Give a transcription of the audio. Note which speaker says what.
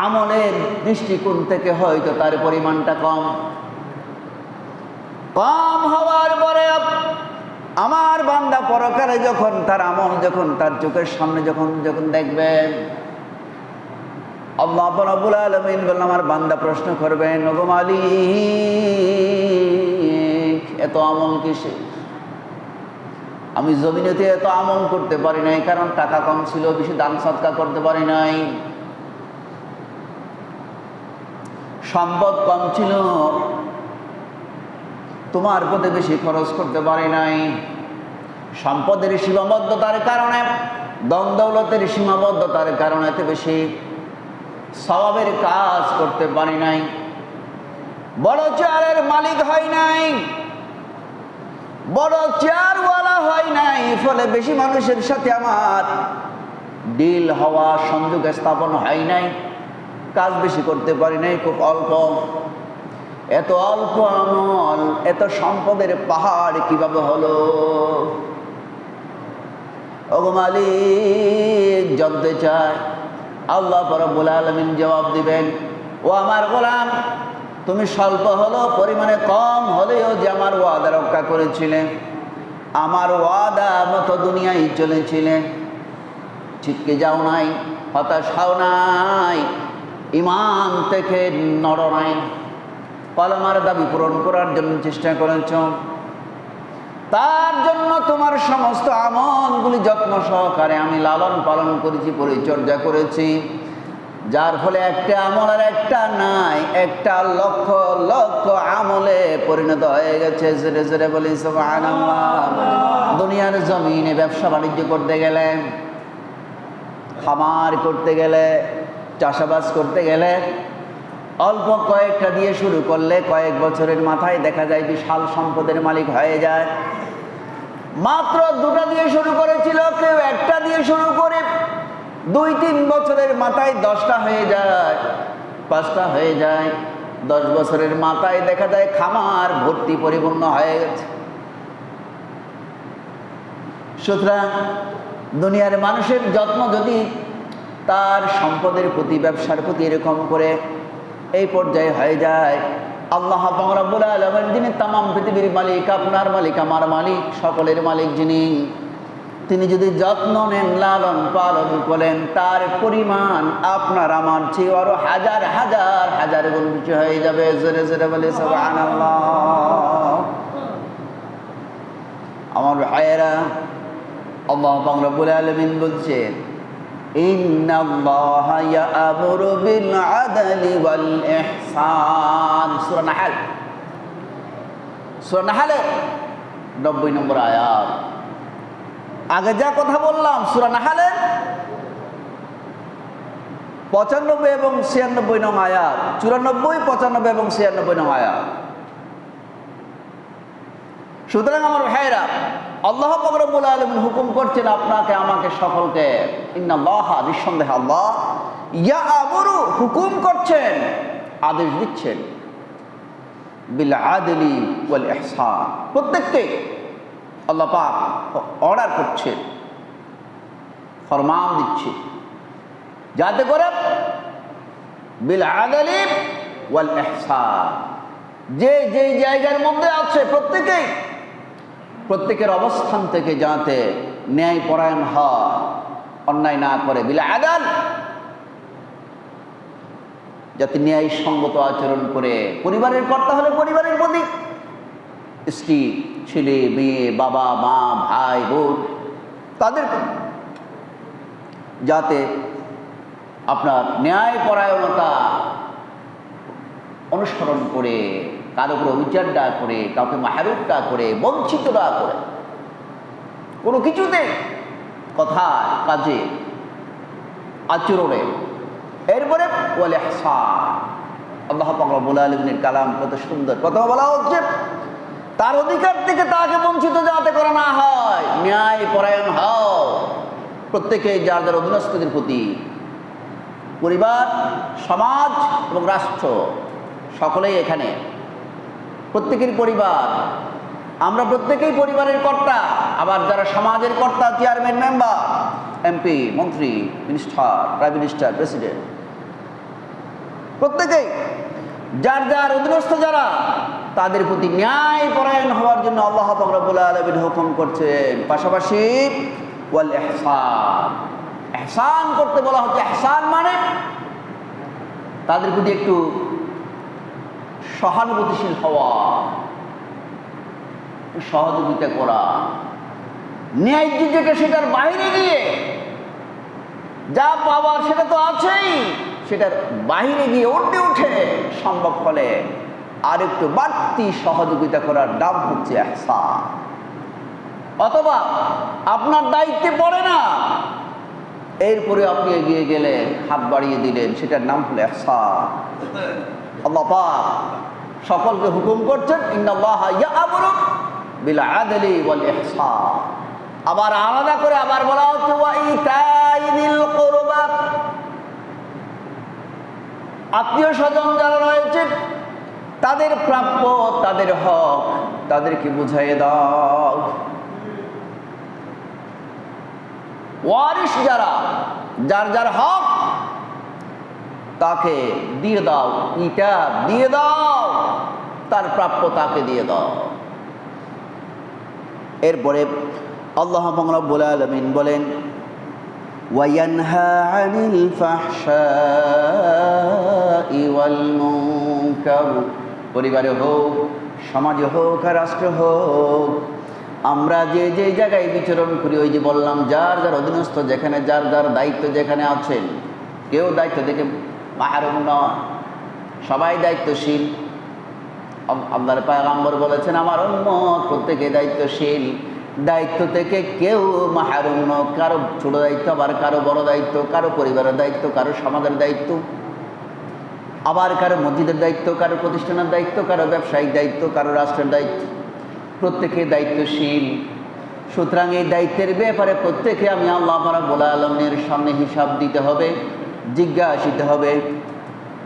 Speaker 1: আমলের দৃষ্টিকোণ থেকে হয়তো তার পরিমাণটা কম হওয়ার পরে আমার বান্দা পরকালে যখন তার আমল যখন তার চোখের সামনে যখন দেখবেন, আল্লাহ রাব্বুল আলামিন বললেন, আমার বান্দা প্রশ্ন করবেন, ওগো মালিক, এত আমল কিসে? আমি জমিনেতে এত আমল করতে পারি নাই, কারণ টাকা কম ছিল, বেশি দান সদকা করতে পারি নাই, সম্পদ কম ছিল, তোমার পথে বেশি খরচ করতে পারি নাই, সম্পদের সীমাবদ্ধতার কারণে, ধন দৌলতের সীমাবদ্ধতার কারণে এত বেশি সওয়াবের কাজ করতে পারি নাই, বড় চেয়ারের মালিক হয় নাই, বড় চেয়ারওয়ালা হয় নাই, ফলে বেশি মানুষের সাথে আমার ডিল হওয়া, সংযোগ স্থাপন হয় নাই, কাজ বেশি করতে পারি নাই, খুব অল্প। এত অল্প আমল, এত সম্পদের পাহাড় কিভাবে হলো? ওগো মালিক, জানতে চায়। আল্লাহ রাব্বুল আলামিন জবাব দিবেন, ও আমার গোলাম, তুমি স্বল্প হলো পরিমাণে কম হলেও যে আমার ওয়াদা রক্ষা করেছিলে, আমার ওয়াদা মতো দুনিয়ায় চলেছিলে, ছিটকে যাও নাই, হতাশ হও নাই, ইমান থেকে নড়ো নাই, কলমার দাবি পূরণ করার জন্য চেষ্টা করেছ, তার জন্য তোমার সমস্ত আমলগুলি যত্ন সহকারে আমি লালন পালন করেছি, পরিচর্যা করেছি, যার ফলে একটা আমল আর একটা নাই, একটা লক্ষ লক্ষ আমলে পরিণত হয়ে গেছে। জোরে জোরে বলি সুবহানাল্লাহ। দুনিয়ার জমিনে ব্যবসা বাণিজ্য করতে গেলে, খামার করতে গেলে, চাষাবাদ করতে গেলে, অল্প কয়েকটা দিয়ে শুরু করলে কয়েক বছরের মাথায় দেখা যায় বিশাল সম্পদের মালিক হয়ে যায়। মাত্র দুটা দিয়ে শুরু করেছিল, কেউ একটা দিয়ে শুরু করে 2-3 বছরের মাথায় 10টা হয়ে যায়, 5টা হয়ে যায়, 10 বছরের মাথায় দেখা যায় খামার ভর্তি পরিপূর্ণ হয়ে গেছে। সুতরাং দুনিয়ার মানুষের যত্ন যদি তার সম্পদের প্রতি, ব্যবসার প্রতি এরকম করে এই পর্যায়ে হয়ে যায়, আল্লাহ রাব্বুল আলামিন যিনি তামাম পৃথিবীর মালিক, আপনার মালিক, আমার মালিক, সকলের মালিক যিনি, তিনি যদি যত্ন নেন, লালন পালন করেন, তার পরিমাণ আপনার আমার চেয়ে আরো হাজার হাজার হাজার গুণ বেশি হয়ে যাবে। জোরে জোরে বলে সুবহানাল্লাহ। আমার ভাইয়েরা, আল্লাহ রাব্বুল আলামিন বলছেন, ইন্নাল্লাহা ইয়া'মুরু বিল আদলি ওয়াল ইহসান। সূরা নাহল, সূরা নাহলের 90 নম্বর আয়াত। আগে যা কথা বললাম সূরা নাহলের 95 এবং 96 নং আয়াত, 94, 95 এবং 96 নং আয়াত। সুতরাং আমার ভাইরা, আল্লাহ পাক রব্বুল আলামিন হুকুম করছেন আপনাকে, আমাকে, সকলকে, ইন্নাল্লাহা, নিঃসন্দেহে আল্লাহ, ইয়া'মুরু, হুকুম করছেন, আদেশ দিচ্ছেন, বিল আদলি ওয়াল ইহসান, প্রত্যেককে আল্লাহ পাক অর্ডার করছেন, ফরমান দিচ্ছে, যাতে করে বিল আদলি ওয়াল ইহসান, যে যেই জায়গার মধ্যে আছে প্রত্যেকের অবস্থান থেকে যাতে ন্যায় পরায়ণ হয়, অন্যায় না করে, বিল আদল, যাতে ন্যায় সঙ্গত আচরণ করে, পরিবারের কর্তা হলে পরিবারের প্রতি, স্ত্রী, ছেলে, মেয়ে, বাবা, মা, ভাই, বোন, তাদের যাতে আপনার ন্যায় পরায়ণতা অনুসরণ করে, কারো উপর অবিচার না করে, কাউকে মাহরুম না করে, বঞ্চিত না করে, কোনো কিছুতে, কথায়, কাজে, আচরণে। এরপরে ওয়াল ইহসান, আল্লাহ পাক রব্বুল আলামিনের কালাম কত সুন্দর কথা বলা হচ্ছে, তার অধিকার থেকে তাকে বঞ্চিত যাতে করা না হয়, ন্যায় পরায়ণ হও, প্রত্যেকে যার যার অধীনস্থদের প্রতি, পরিবার, সমাজ এবং রাষ্ট্র, সকলেই এখানে প্রত্যেকের পরিবার, আমরা প্রত্যেকেই পরিবারের কর্তা, আবার যারা সমাজের কর্তা, চেয়ারম্যান, মেম্বার, এমপি, মন্ত্রী, মিনিস্টার, প্রাইম মিনিস্টার, প্রেসিডেন্ট, প্রত্যেকেই যার যার অধীনস্থ যারা তাদের প্রতি ন্যায় পরায়ণ হওয়ার জন্য আল্লাহ পাক রব্বুল আলামিন হুকুম করছেন। পাশাপাশি ওয়াল ইহসান, ইহসান করতে বলা হচ্ছে। ইহসান মানে তাদের প্রতি একটু সহানুভূতিশীল হওয়া, সহযোগিতা করা, ন্যায্য যেটা সেটার বাইরে গিয়ে যা পাওয়ার সেটা তো আছেই, সেটার বাইরে গিয়ে উঠে সম্ভব হলে আর একটু বাড়তি সহযোগিতা করার নাম হচ্ছে ইহসান। অথবা আপনার দায়িত্বে পড়ে না, এরপরে আপনি এগিয়ে গেলেন, হাত বাড়িয়ে দিলেন, সেটার নাম হলো ইহসান। আল্লাহ পাক সকলকে হুকুম করছেন ইন্নাল্লাহা ইয়া'মুরু বিল আদলি ওয়াল ইহসান। আবার আলাদা করে আবার বলা হচ্ছে ওয়া ইতাইযিল কুরবা, আত্মীয় স্বজন যারা রয়েছে তাদের প্রাপ্য, তাদের হক তাদেরকে বুঝাইয়ে দাও। ওয়ারিস যারা, যার যার হক তাকে দিয়ে দাও, ইটা দিয়ে দাও, তার প্রাপ্য তাকে দিয়ে দাও। এরপরে আল্লাহ রাব্বুল আলামিন বলেন ওয়ায়ানহা আনিল ফাহশাই ওয়াল মুনকার, পরিবারে হোক, সমাজে হোক আর রাষ্ট্র হোক, আমরা যে যে জায়গায় বিচরণ করি, ওই যে বললাম যার যার অধীনস্থ যেখানে যার যার দায়িত্ব যেখানে আছেন, কেউ দায়িত্ব থেকে মাহরুম নয়, সবাই দায়িত্বশীল। আল্লাহর পয়গম্বর বলেছেন আমার উম্মত প্রত্যেকে দায়িত্বশীল, দায়িত্ব থেকে কেউ মাহরুম নয়। কারো ছোট দায়িত্ব, আবার কারো বড় দায়িত্ব, কারো পরিবারের দায়িত্ব, কারো সমাজের দায়িত্ব, আবার কারো মসজিদের দায়িত্ব, কারো প্রতিষ্ঠানের দায়িত্ব, কারো ব্যবসায়িক দায়িত্ব, কারো রাষ্ট্রের দায়িত্ব, প্রত্যেকে দায়িত্বশীল। সুতরাং এই দায়িত্বের ব্যাপারে প্রত্যেকে আমি আল্লাহ রাব্বুল আলামিনের সামনে হিসাব দিতে হবে, জিজ্ঞাসিত হবে।